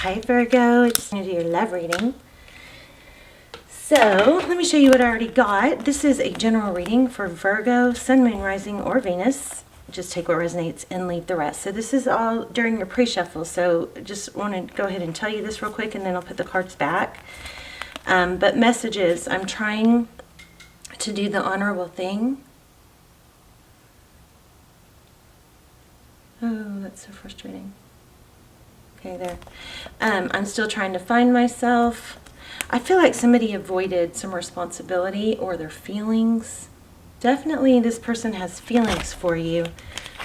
Hi Virgo, it's going to do your love reading. So let me show you what I already got. This is a general reading for Virgo, Sun, Moon, Rising, or Venus. Just take what resonates and leave the rest. So this is all during your pre-shuffle. So just want to go ahead and tell you this real quick, and then I'll put the cards back. But messages, I'm trying to do the honorable thing. Oh, that's so frustrating. Okay, there. I'm still trying to find myself. I feel like somebody avoided some responsibility or their feelings. Definitely this person has feelings for you,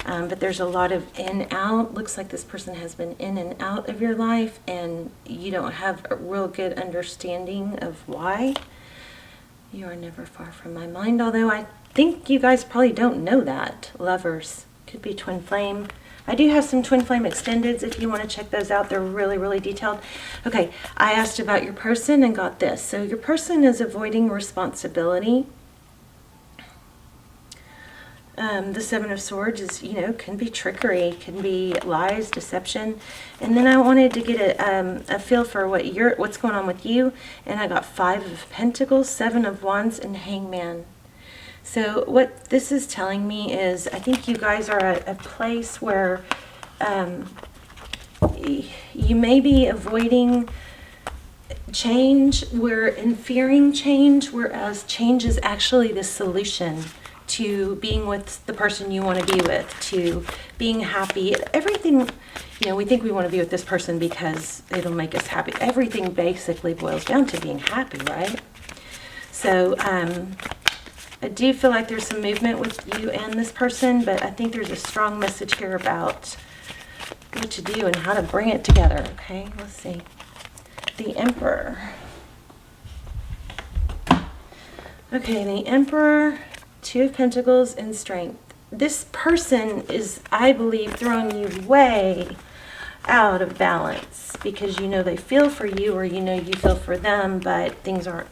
but there's a lot of in out. Looks like this person has been in and out of your life, and you don't have a real good understanding of why. You are never far from my mind, although I think you guys probably don't know that. Lovers. Could be twin flame. I do have some twin flame extendeds if you want to check those out. They're really, really detailed. Okay, I asked about your person and got this. So your person is avoiding responsibility. The Seven of Swords is, can be trickery, can be lies, deception. And then I wanted to get a feel for what's going on with you. And I got Five of Pentacles, Seven of Wands, and Hangman. So what this is telling me is I think you guys are at a place where you may be avoiding change, and fearing change, whereas change is actually the solution to being with the person you want to be with, to being happy. Everything, we think we want to be with this person because it'll make us happy. Everything basically boils down to being happy, right? So, I do feel like there's some movement with you and this person, but I think there's a strong message here about what to do and how to bring it together. Okay, let's see. The Emperor. Okay, the Emperor, Two of Pentacles, and Strength. This person is, I believe, throwing you way out of balance because they feel for you, or you feel for them, but things aren't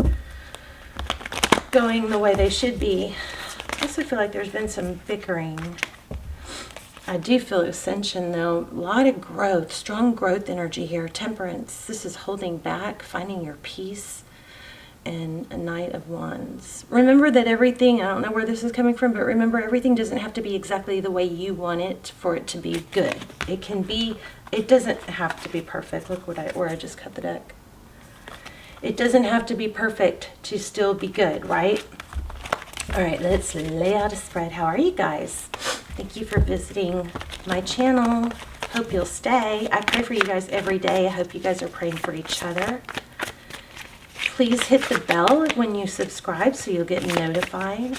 going the way they should be. I also feel like there's been some bickering. I do feel ascension though. A lot of growth, strong growth energy here. Temperance. This is holding back, finding your peace, and a Knight of Wands. Remember that everything, I don't know where this is coming from, but remember everything doesn't have to be exactly the way you want it for it to be good. It doesn't have to be perfect. Look where I just cut the deck. It doesn't have to be perfect to still be good, right? All right, let's lay out a spread. How are you guys? Thank you for visiting my channel. Hope you'll stay. I pray for you guys every day. I hope you guys are praying for each other. Please hit the bell when you subscribe so you'll get notified.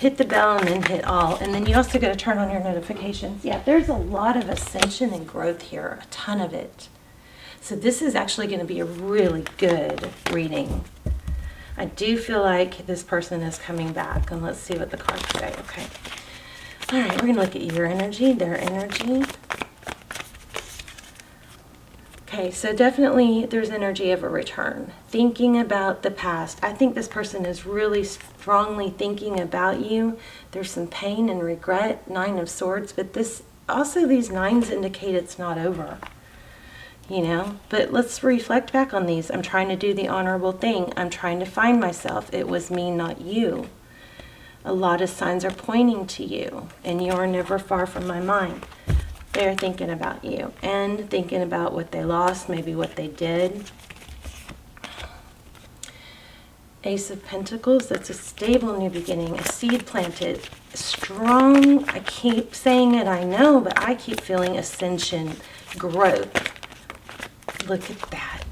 Hit the bell and then hit all. And then you also got to turn on your notifications. Yeah, there's a lot of ascension and growth here, a ton of it. So this is actually going to be a really good reading. I do feel like this person is coming back. And let's see what the cards say. Okay. All right, we're going to look at your energy, their energy. Okay, so definitely there's energy of a return. Thinking about the past. I think this person is really strongly thinking about you. There's some pain and regret. Nine of Swords. But these nines indicate it's not over. But let's reflect back on these. I'm trying to do the honorable thing. I'm trying to find myself. It was me, not you. A lot of signs are pointing to you, and you're never far from my mind. They're thinking about you and thinking about what they lost, maybe what they did. Ace of Pentacles, that's a stable new beginning, a seed planted, strong. I keep saying it, I know, but I keep feeling ascension, growth. Look at that.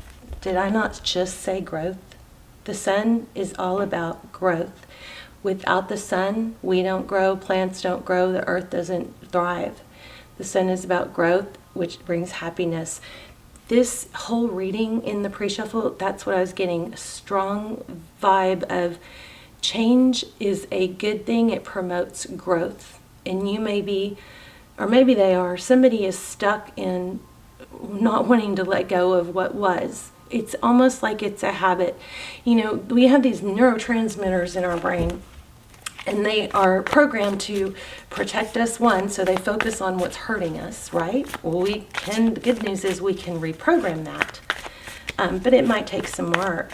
Did I not just say growth? The sun is all about growth. Without the sun, we don't grow, plants don't grow, the earth doesn't thrive. The sun is about growth, which brings happiness. This whole reading in the pre-shuffle, that's what I was getting. A strong vibe of change is a good thing. It promotes growth. And you may be, or maybe they are, somebody is stuck in not wanting to let go of what was. It's almost like it's a habit. We have these neurotransmitters in our brain, And they are programmed to protect us, one, so they focus on what's hurting us, right? Well, the good news is we can reprogram that. But it might take some work.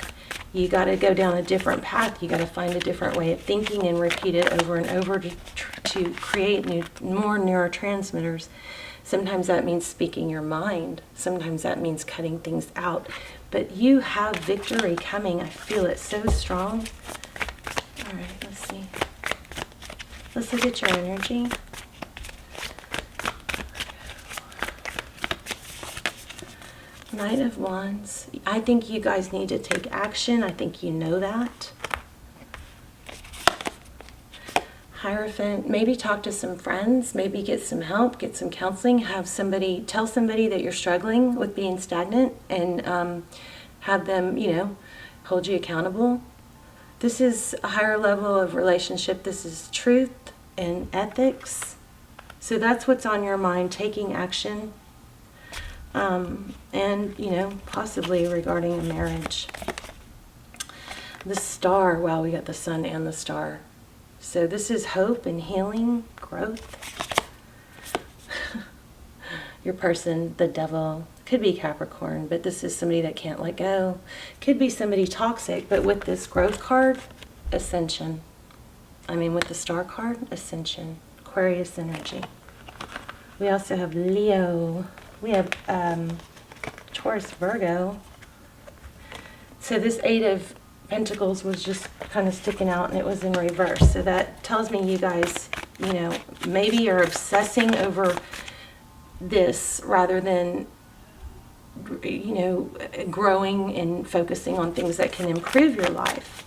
You got to go down a different path. You got to find a different way of thinking and repeat it over and over to create more neurotransmitters. Sometimes that means speaking your mind. Sometimes that means cutting things out. But you have victory coming. I feel it so strong. All right, let's see. Let's look at your energy. Knight of Wands. I think you guys need to take action. I think you know that. Hierophant. Maybe talk to some friends. Maybe get some help. Get some counseling. Tell somebody that you're struggling with being stagnant, and have them, hold you accountable. This is a higher level of relationship. This is truth and ethics. So that's what's on your mind, taking action. And, possibly regarding a marriage. The Star. Wow, we got the Sun and the Star. So this is hope and healing, growth. Your person, the Devil. Could be Capricorn, but this is somebody that can't let go. Could be somebody toxic, but with this growth card, Ascension. With the Star card, Ascension. Aquarius energy. We also have Leo. We have Taurus, Virgo. So this Eight of Pentacles was just kind of sticking out, and it was in reverse. So that tells me you guys, maybe you're obsessing over this rather than growing and focusing on things that can improve your life.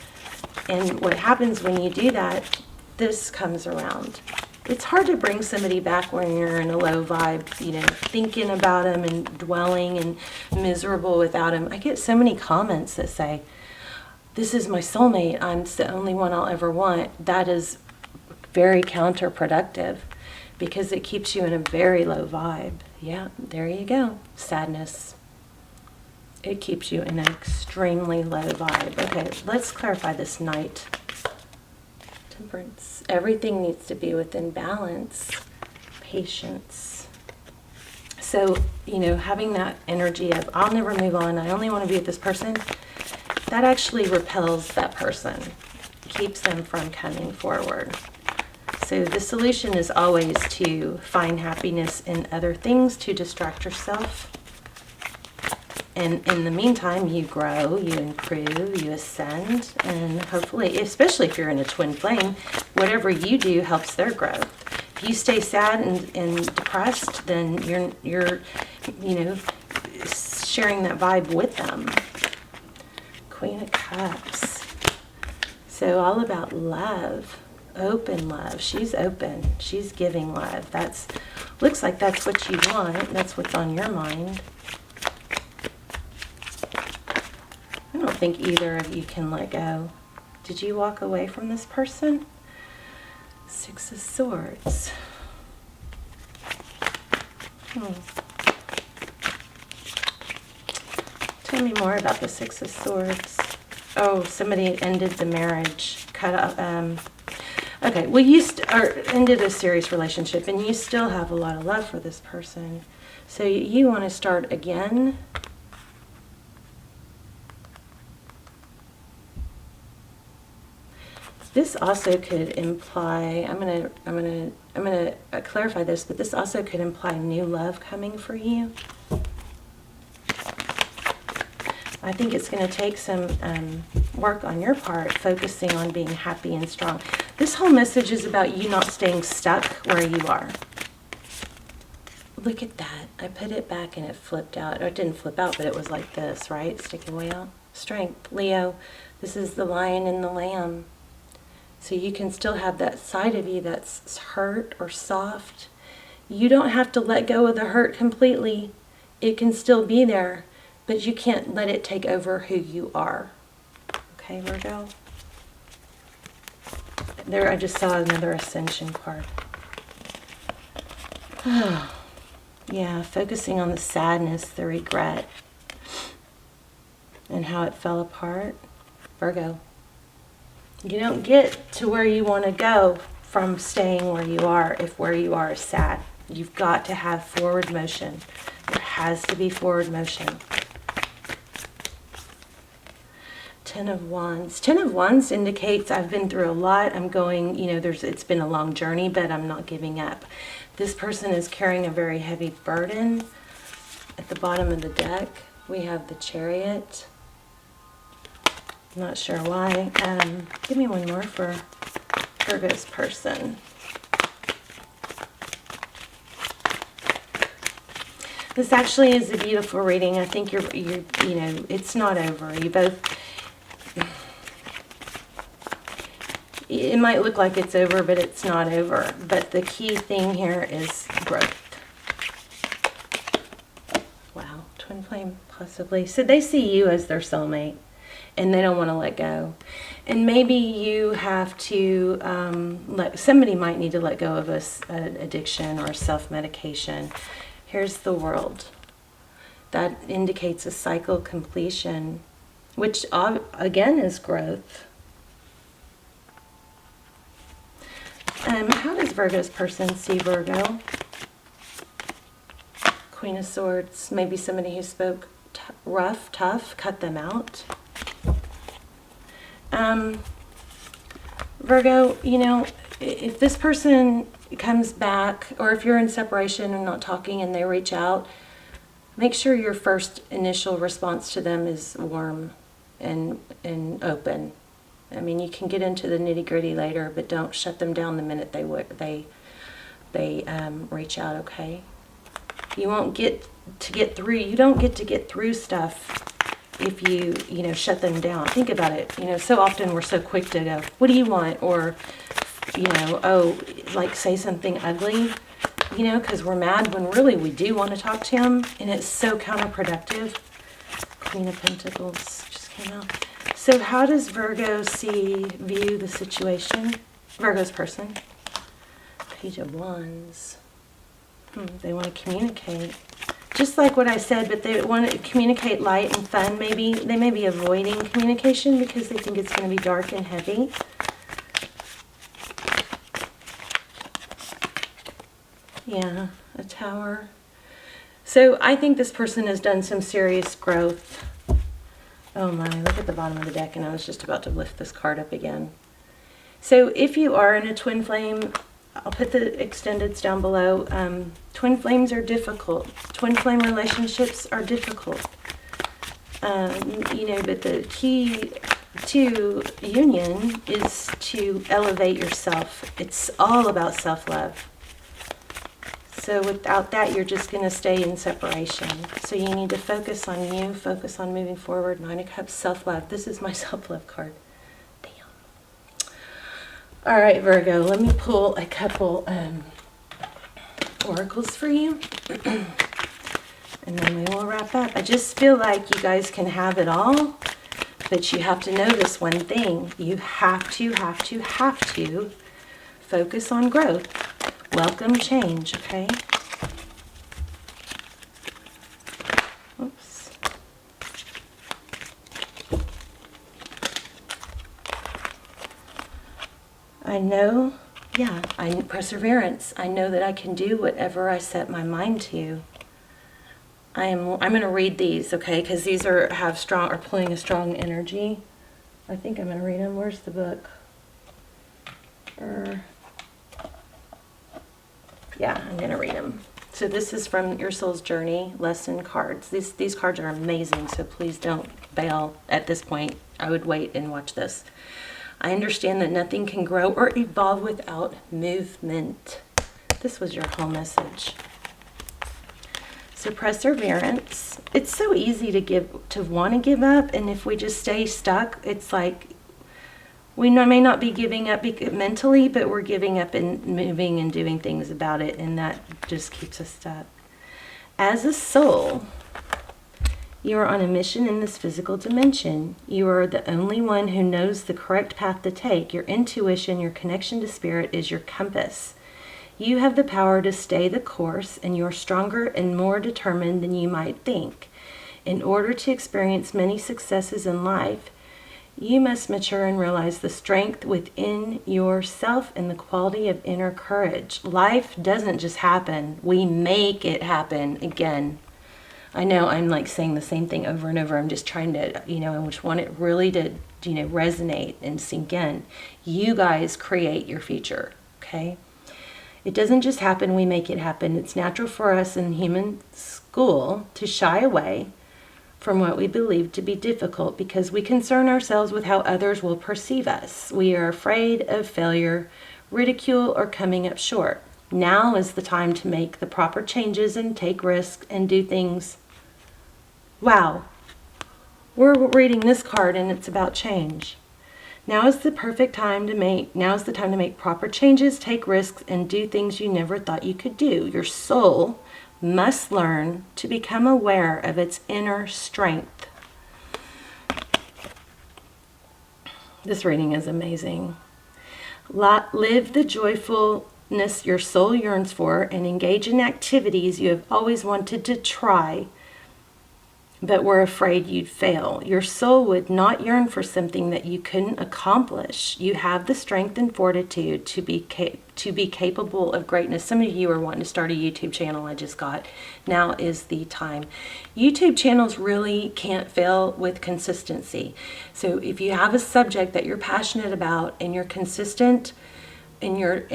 And what happens when you do that, this comes around. It's hard to bring somebody back when you're in a low vibe, thinking about them and dwelling and miserable without them. I get so many comments that say, this is my soulmate, I'm the only one I'll ever want. That is very counterproductive because it keeps you in a very low vibe. Yeah, there you go. Sadness. It keeps you in an extremely low vibe. Okay, let's clarify this Knight. Temperance. Everything needs to be within balance. Patience. So, having that energy of, I'll never move on, I only want to be with this person, that actually repels that person. Keeps them from coming forward. So the solution is always to find happiness in other things, to distract yourself. And in the meantime, you grow, you improve, you ascend, and hopefully, especially if you're in a twin flame, whatever you do helps their growth. If you stay sad and depressed, then you're sharing that vibe with them. Queen of Cups. So all about love, open love. She's open. She's giving love. Looks like that's what you want. That's what's on your mind. I don't think either of you can let go. Did you walk away from this person? Six of Swords. Tell me more about the Six of Swords. Oh, somebody ended the marriage. Okay, well, ended a serious relationship, and you still have a lot of love for this person. So you want to start again. This also could imply, I'm gonna clarify this, but this also could imply new love coming for you. I think it's going to take some work on your part, focusing on being happy and strong. This whole message is about you not staying stuck where you are. Look at that. I put it back and it flipped out. Or it didn't flip out, but it was like this, right? Sticking way out. Strength. Leo, this is the lion and the lamb. So you can still have that side of you that's hurt or soft. You don't have to let go of the hurt completely. It can still be there, but you can't let it take over who you are. Okay, Virgo? There, I just saw another Ascension card. Yeah, focusing on the sadness, the regret, and how it fell apart. Virgo. You don't get to where you want to go from staying where you are if where you are is sad. You've got to have forward motion. There has to be forward motion. Ten of Wands. Ten of Wands indicates I've been through a lot. I'm going, it's been a long journey, but I'm not giving up. This person is carrying a very heavy burden. At the bottom of the deck, we have the Chariot. I'm not sure why. Give me one more for Virgo's person. This actually is a beautiful reading. I think it's not over. You both, it might look like it's over, but it's not over. But the key thing here is growth. Wow, twin flame possibly. So they see you as their soulmate, and they don't want to let go. And maybe you have to, somebody might need to let go of an addiction or self-medication. Here's the World. That indicates a cycle completion, which again is growth. How does Virgo's person see Virgo? Queen of Swords. Maybe somebody who spoke rough, tough, cut them out. Virgo, if this person comes back, or if you're in separation and not talking and they reach out, make sure your first initial response to them is warm and open. I mean, you can get into the nitty-gritty later, but don't shut them down the minute they reach out, okay? You won't get to get through. You don't get to get through stuff if you shut them down. Think about it. So often we're so quick to go, what do you want? Or, say something ugly, because we're mad when really we do want to talk to him, and it's so counterproductive. Queen of Pentacles just came out. So how does Virgo view the situation? Virgo's person. Page of Wands. They want to communicate. Just like what I said, but they want to communicate light and fun. Maybe they may be avoiding communication because they think it's going to be dark and heavy. Yeah, a Tower. So I think this person has done some serious growth. Oh my, look at the bottom of the deck, and I was just about to lift this card up again. So if you are in a twin flame, I'll put the extendeds down below. Twin flames are difficult. Twin flame relationships are difficult. But the key to union is to elevate yourself. It's all about self-love. So without that, you're just going to stay in separation. So you need to focus on you, focus on moving forward. Nine of Cups, self-love. This is my self-love card. All right, Virgo, let me pull a couple oracles for you, and then we will wrap up. I just feel like you guys can have it all, but you have to know this one thing. You have to focus on growth. Welcome change, okay? Oops. I know, perseverance. I know that I can do whatever I set my mind to. I'm going to read these, okay? Because these are pulling a strong energy. I think I'm going to read them. Where's the book? Yeah, I'm going to read them. So this is from Your Soul's Journey lesson cards. These cards are amazing, so please don't bail at this point. I would wait and watch this. I understand that nothing can grow or evolve without movement. This was your whole message. So perseverance. It's so easy to want to give up, and if we just stay stuck, it's like we may not be giving up mentally, but we're giving up and moving and doing things about it, and that just keeps us stuck. As a soul, you are on a mission in this physical dimension. You are the only one who knows the correct path to take. Your intuition, your connection to spirit is your compass. You have the power to stay the course, and you're stronger and more determined than you might think. In order to experience many successes in life, You must mature and realize the strength within yourself and the quality of inner courage. Life doesn't just happen. We make it happen. Again, I know I'm like saying the same thing over and over. I'm just trying to, I just want it really to, resonate and sink in. You guys create your future, okay? It doesn't just happen. We make it happen. It's natural for us in human school to shy away from what we believe to be difficult because we concern ourselves with how others will perceive us. We are afraid of failure, ridicule, or coming up short. Now is the time to make the proper changes and take risks and do things. Wow, we're reading this card and it's about change. Now is the time to make proper changes, take risks, and do things you never thought you could do. Your soul must learn to become aware of its inner strength. This reading is amazing. Live the joyfulness your soul yearns for and engage in activities you have always wanted to try, but were afraid you'd fail. Your soul would not yearn for something that you couldn't accomplish. You have the strength and fortitude to be capable of greatness. Some of you are wanting to start a YouTube channel. I just got. Now is the time. YouTube channels really can't fail with consistency. So if you have a subject that you're passionate about and you're consistent in your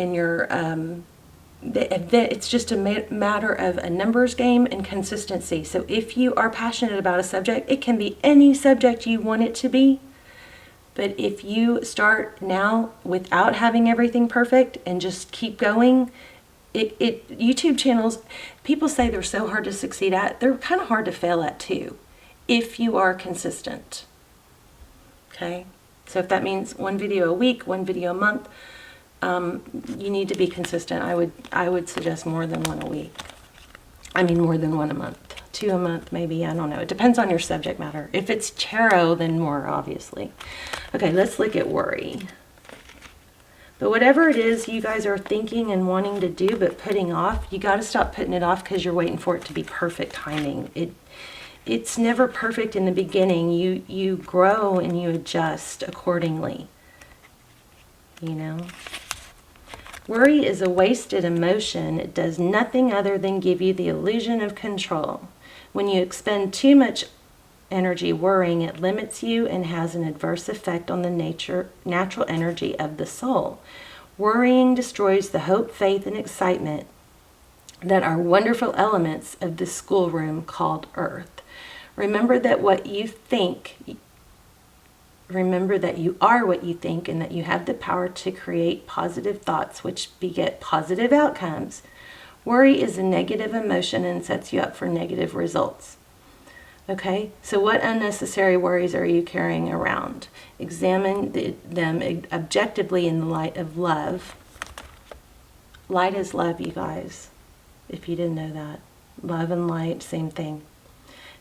it's just a matter of a numbers game and consistency. So if you are passionate about a subject, it can be any subject you want it to be. But if you start now without having everything perfect and just keep going, YouTube channels, people say they're so hard to succeed at. They're kind of hard to fail at too, if you are consistent. Okay? So if that means one video a week, one video a month, you need to be consistent. I would suggest more than one a week. I mean, more than one a month. 2 a month, maybe. I don't know. It depends on your subject matter. If it's tarot, then more, obviously. Okay, let's look at worry. But whatever it is you guys are thinking and wanting to do but putting off, you got to stop putting it off because you're waiting for it to be perfect timing. It's never perfect in the beginning. You grow and you adjust accordingly. Worry is a wasted emotion. It does nothing other than give you the illusion of control. When you expend too much energy worrying, it limits you and has an adverse effect on the natural energy of the soul. Worrying destroys the hope, faith, and excitement that are wonderful elements of the schoolroom called Earth. Remember that you are what you think and that you have the power to create positive thoughts which beget positive outcomes. Worry is a negative emotion and sets you up for negative results. Okay, so what unnecessary worries are you carrying around? Examine them objectively in the light of love. Light is love, you guys, if you didn't know that. Love and light, same thing.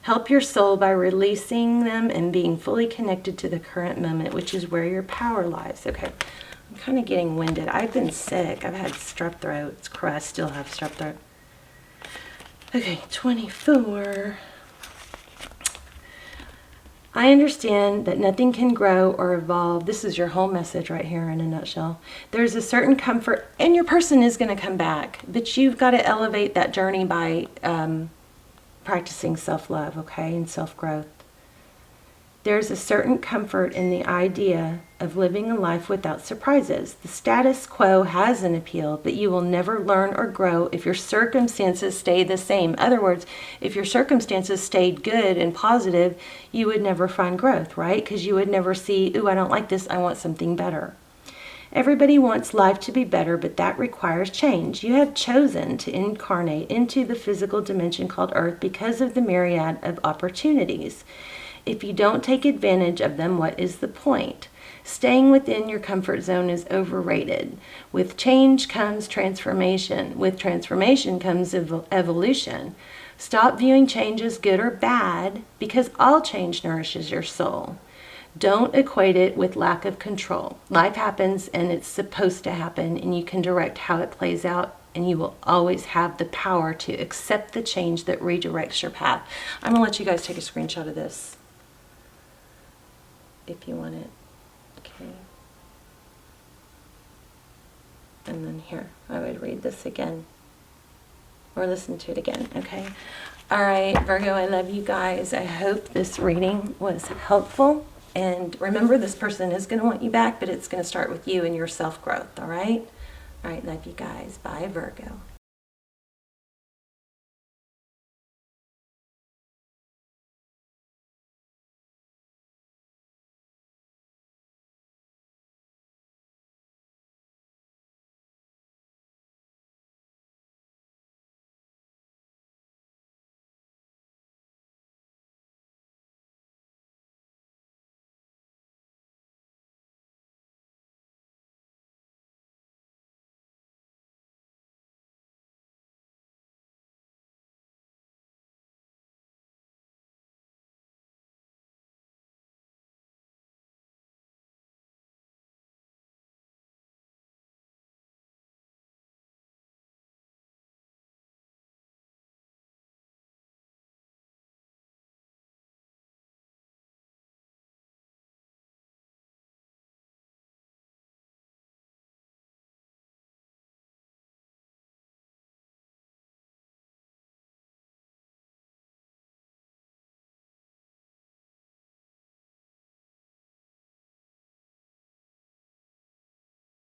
Help your soul by releasing them and being fully connected to the current moment, which is where your power lies. Okay, I'm kind of getting winded. I've been sick. I've had strep throat. It's crud. I still have strep throat. Okay, 24. I understand that nothing can grow or evolve. This is your whole message right here in a nutshell. There's a certain comfort, and your person is going to come back, but you've got to elevate that journey by practicing self-love, okay, and self-growth. There's a certain comfort in the idea of living a life without surprises. The status quo has an appeal, but you will never learn or grow if your circumstances stay the same. In other words, if your circumstances stayed good and positive, you would never find growth, right? Because you would never see, ooh, I don't like this, I want something better. Everybody wants life to be better, but that requires change. You have chosen to incarnate into the physical dimension called Earth because of the myriad of opportunities. If you don't take advantage of them, what is the point? Staying within your comfort zone is overrated. With change comes transformation. With transformation comes evolution. Stop viewing change as good or bad because all change nourishes your soul. Don't equate it with lack of control. Life happens and it's supposed to happen, and you can direct how it plays out, and you will always have the power to accept the change that redirects your path. I'm going to let you guys take a screenshot of this. if you want it. Okay. And then here, I would read this again. Or listen to it again, okay? All right, Virgo, I love you guys. I hope this reading was helpful. And remember, this person is going to want you back, but it's going to start with you and your self-growth, all right? All right, love you guys. Bye, Virgo.